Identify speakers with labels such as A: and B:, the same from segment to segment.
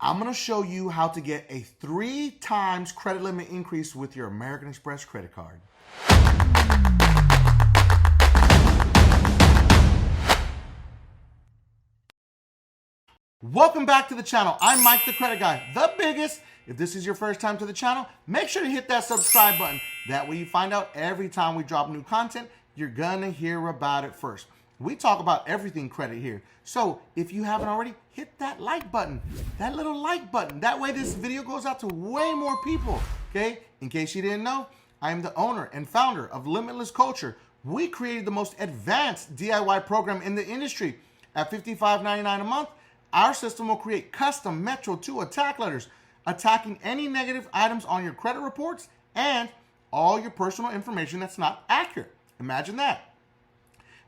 A: I'm gonna show you how to get a 3 times credit limit increase with your American Express credit card. Welcome back to the channel. I'm Mike the Credit Guy, the biggest. If this is your first time to the channel, make sure to hit that subscribe button. That way you find out every time we drop new content, you're gonna hear about it first. We talk about everything credit here. So if you haven't already, hit that like button, that little like button. That way this video goes out to way more people, okay? In case you didn't know, I am the owner and founder of Limitless Culture. We created the most advanced DIY program in the industry. At $55.99 a month, our system will create custom Metro 2 attack letters, attacking any negative items on your credit reports and all your personal information that's not accurate. Imagine that.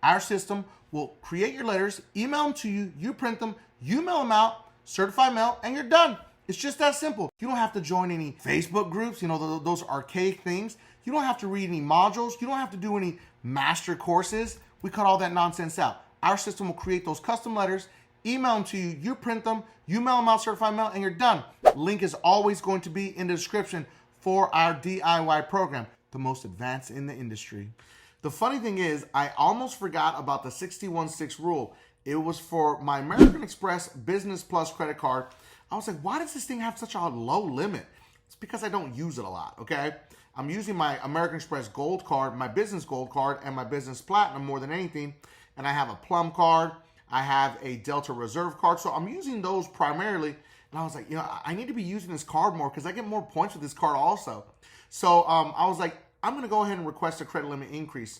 A: Our system will create your letters, email them to you, you print them, you mail them out, certified mail, and you're done. It's just that simple. You don't have to join any Facebook groups, those archaic things. You don't have to read any modules. You don't have to do any master courses. We cut all that nonsense out. Our system will create those custom letters, email them to you, you print them, you mail them out, certified mail, and you're done. Link is always going to be in the description for our DIY program, the most advanced in the industry. The funny thing is, I almost forgot about the 61-6 rule. It was for my American Express Business Plus credit card. I was like, why does this thing have such a low limit? It's because I don't use it a lot, okay? I'm using my American Express Gold card, my Business Gold card, and my Business Platinum more than anything. And I have a Plum card. I have a Delta Reserve card. So I'm using those primarily. And I was like, I need to be using this card more because I get more points with this card also. So I was like, I'm going to go ahead and request a credit limit increase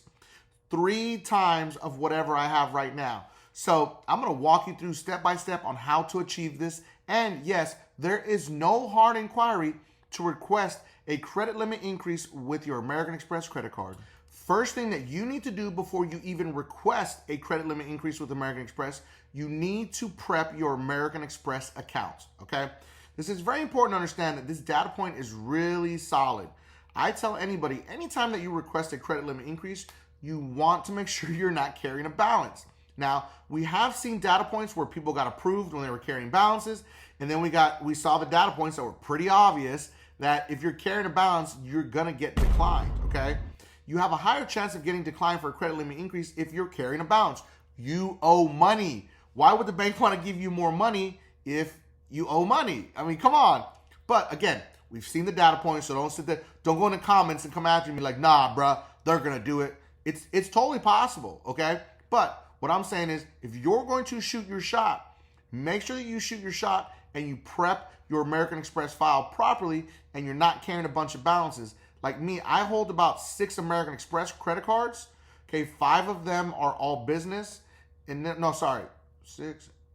A: 3 times of whatever I have right now. So I'm going to walk you through step by step on how to achieve this. And yes, there is no hard inquiry to request a credit limit increase with your American Express credit card. First thing that you need to do before you even request a credit limit increase with American Express, you need to prep your American Express account, okay? This is very important to understand that this data point is really solid. I tell anybody, anytime that you request a credit limit increase, you want to make sure you're not carrying a balance. Now, we have seen data points where people got approved when they were carrying balances, and then we saw the data points that were pretty obvious that if you're carrying a balance, you're gonna get declined, okay? You have a higher chance of getting declined for a credit limit increase if you're carrying a balance. You owe money. Why would the bank want to give you more money if you owe money? I mean, come on. But again, we've seen the data points, so don't sit there, don't go in the comments and come after me like, nah, bruh, they're gonna do it. It's totally possible, okay? But what I'm saying is, if you're going to shoot your shot, make sure that you shoot your shot and you prep your American Express file properly and you're not carrying a bunch of balances. Like me, I hold about 6 American Express credit cards. Okay, 5 of them are all business. And then, no, sorry,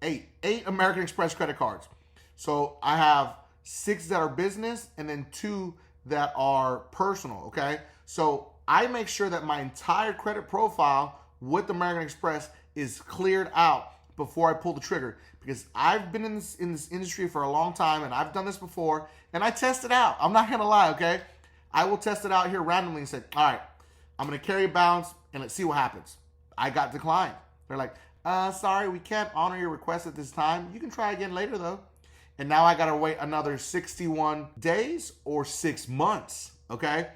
A: 8 American Express credit cards. So I have 6 that are business and then 2 that are personal, okay? So I make sure that my entire credit profile with American Express is cleared out before I pull the trigger, because I've been in this industry for a long time and I've done this before and I test it out. I'm not gonna lie, okay? I will test it out here randomly and say, all right, I'm gonna carry a balance and let's see what happens. I got declined. They're like, sorry, we can't honor your request at this time. You can try again later though. And now I gotta wait another 61 days or 6 months, okay?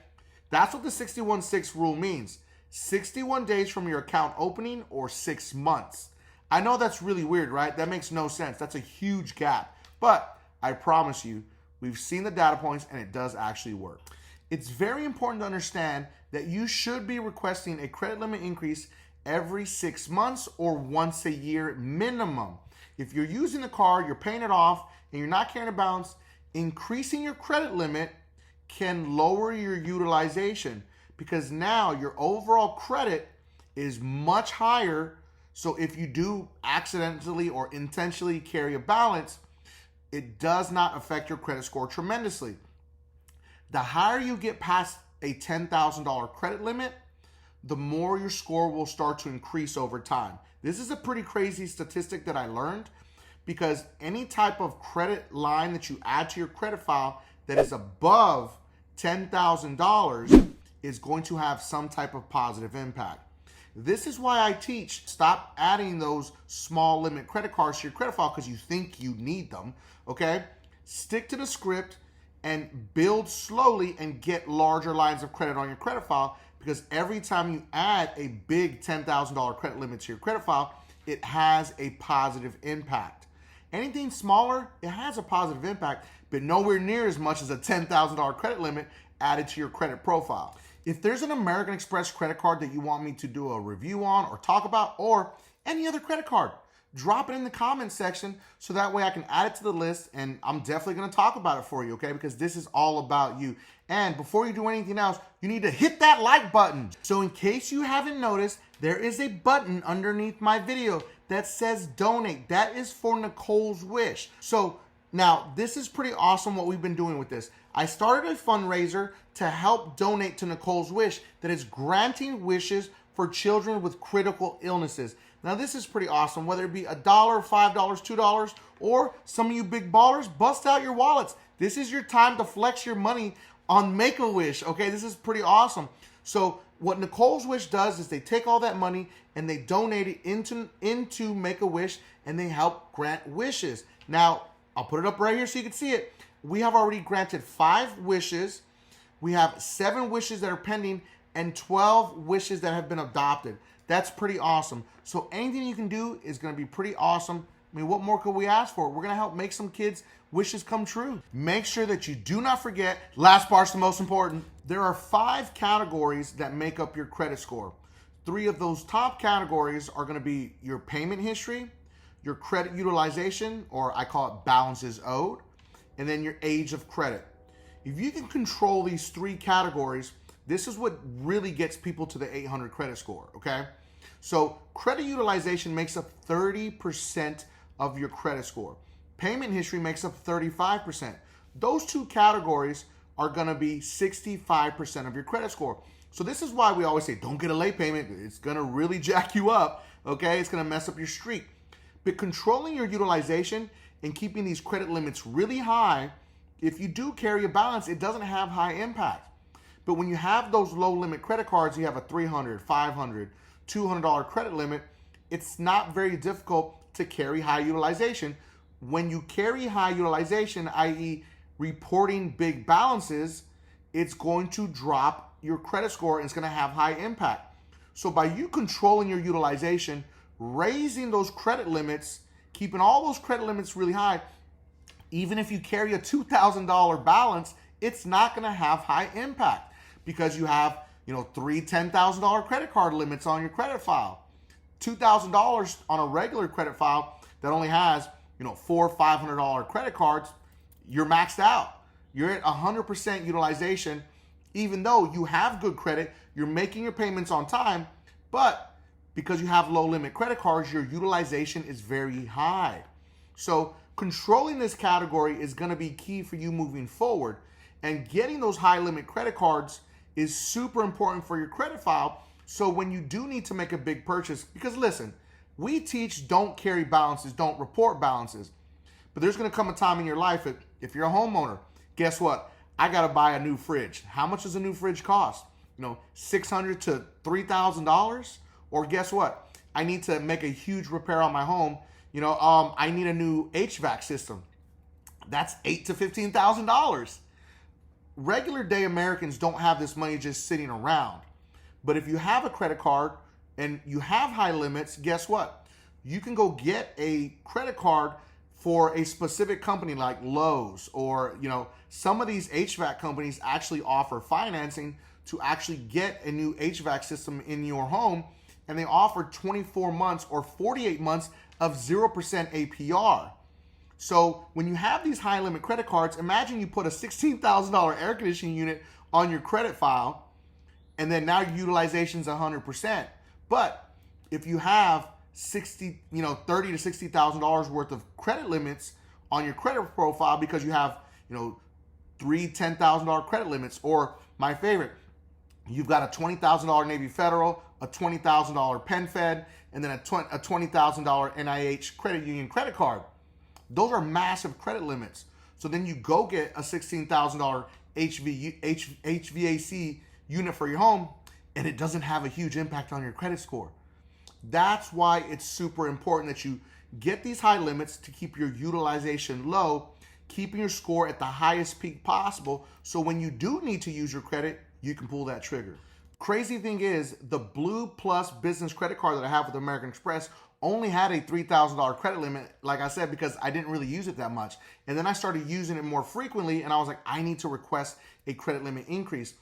A: That's what the 61-6 rule means. 61 days from your account opening or 6 months. I know that's really weird, right? That makes no sense. That's a huge gap. But I promise you, we've seen the data points and it does actually work. It's very important to understand that you should be requesting a credit limit increase every 6 months or once a year minimum. If you're using the card, you're paying it off, and you're not carrying a balance, increasing your credit limit can lower your utilization because now your overall credit is much higher. So if you do accidentally or intentionally carry a balance, it does not affect your credit score tremendously. The higher you get past a $10,000 credit limit, the more your score will start to increase over time. This is a pretty crazy statistic that I learned, because any type of credit line that you add to your credit file that is above $10,000 is going to have some type of positive impact. This is why I teach, stop adding those small limit credit cards to your credit file because you think you need them, okay? Stick to the script and build slowly and get larger lines of credit on your credit file, because every time you add a big $10,000 credit limit to your credit file, it has a positive impact. Anything smaller, it has a positive impact, but nowhere near as much as a $10,000 credit limit added to your credit profile. If there's an American Express credit card that you want me to do a review on or talk about, or any other credit card, drop it in the comments section so that way I can add it to the list, and I'm definitely going to talk about it for you, okay? Because this is all about you. And before you do anything else, you need to hit that like button. So in case you haven't noticed, there is a button underneath my video that says donate. That is for Nicole's wish. So now this is pretty awesome what we've been doing with this. I started a fundraiser to help donate to Nicole's wish that is granting wishes for children with critical illnesses. Now this is pretty awesome, whether it be $1, $5, $2, or some of you big ballers, bust out your wallets. This is your time to flex your money on Make-A-Wish, okay? This is pretty awesome. So what Nicole's Wish does is they take all that money and they donate it into Make-A-Wish, and they help grant wishes. Now, I'll put it up right here so you can see it. We have already granted 5 wishes. We have 7 wishes that are pending and 12 wishes that have been adopted. That's pretty awesome. So anything you can do is going to be pretty awesome. I mean, what more could we ask for? We're going to help make some kids' wishes come true. Make sure that you do not forget, last part's the most important. There are 5 categories that make up your credit score. 3 of those top categories are going to be your payment history, your credit utilization, or I call it balances owed, and then your age of credit. If you can control these 3 categories, this is what really gets people to the 800 credit score, okay? So credit utilization makes up 30% of your credit score. Payment history makes up 35%. Those 2 categories are gonna be 65% of your credit score. So this is why we always say, don't get a late payment. It's gonna really jack you up, okay? It's gonna mess up your streak. But controlling your utilization and keeping these credit limits really high, if you do carry a balance, it doesn't have high impact. But when you have those low limit credit cards, you have a $300, $500, $200 credit limit, it's not very difficult to carry high utilization. When you carry high utilization, i.e. reporting big balances, it's going to drop your credit score and it's going to have high impact. So by you controlling your utilization, raising those credit limits, keeping all those credit limits really high, even if you carry a $2,000 balance, it's not going to have high impact because you have, 3 $10,000 credit card limits on your credit file. $2,000 on a regular credit file that only has, $400, $500 credit cards, you're maxed out. You're at 100% utilization, even though you have good credit, you're making your payments on time, but because you have low limit credit cards, your utilization is very high. So controlling this category is going to be key for you moving forward, and getting those high limit credit cards is super important for your credit file. So when you do need to make a big purchase, because listen, we teach don't carry balances, don't report balances. But there's going to come a time in your life if you're a homeowner, guess what? I got to buy a new fridge. How much does a new fridge cost? $600 to $3,000? Or guess what? I need to make a huge repair on my home. I need a new HVAC system. That's $8,000 to $15,000. Regular day Americans don't have this money just sitting around. But if you have a credit card and you have high limits, guess what? You can go get a credit card for a specific company like Lowe's, or some of these HVAC companies actually offer financing to actually get a new HVAC system in your home, and they offer 24 months or 48 months of 0% APR. So when you have these high limit credit cards, imagine you put a $16,000 air conditioning unit on your credit file, and then now your utilization is 100%. But if you have $30,000 to $60,000 worth of credit limits on your credit profile because you have 3 $10,000 credit limits, or my favorite, you've got a $20,000 Navy Federal, a $20,000 Penn Fed, and then a $20,000 NIH credit union credit card. Those are massive credit limits. So then you go get a $16,000 HVAC unit for your home, and it doesn't have a huge impact on your credit score. That's why it's super important that you get these high limits to keep your utilization low, keeping your score at the highest peak possible, so when you do need to use your credit, you can pull that trigger. Crazy thing is, the Blue Plus business credit card that I have with American Express only had a $3,000 credit limit, like I said, because I didn't really use it that much. And then I started using it more frequently, and I was like, I need to request a credit limit increase.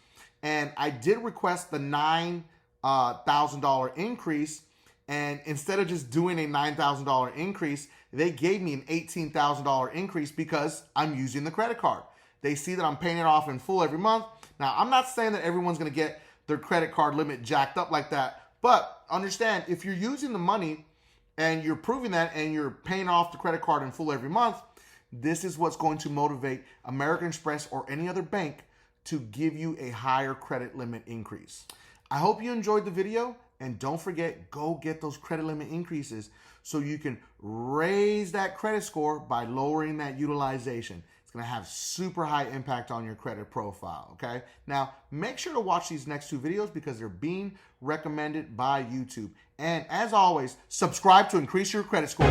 A: And I did request the $9,000 increase, and instead of just doing a $9,000 increase, they gave me an $18,000 increase because I'm using the credit card. They see that I'm paying it off in full every month. Now, I'm not saying that everyone's going to get their credit card limit jacked up like that, but understand, if you're using the money and you're proving that and you're paying off the credit card in full every month, this is what's going to motivate American Express or any other bank to give you a higher credit limit increase. I hope you enjoyed the video, and don't forget, go get those credit limit increases so you can raise that credit score by lowering that utilization. It's going to have super high impact on your credit profile, okay? Now, make sure to watch these next 2 videos because they're being recommended by YouTube. And as always, subscribe to increase your credit score.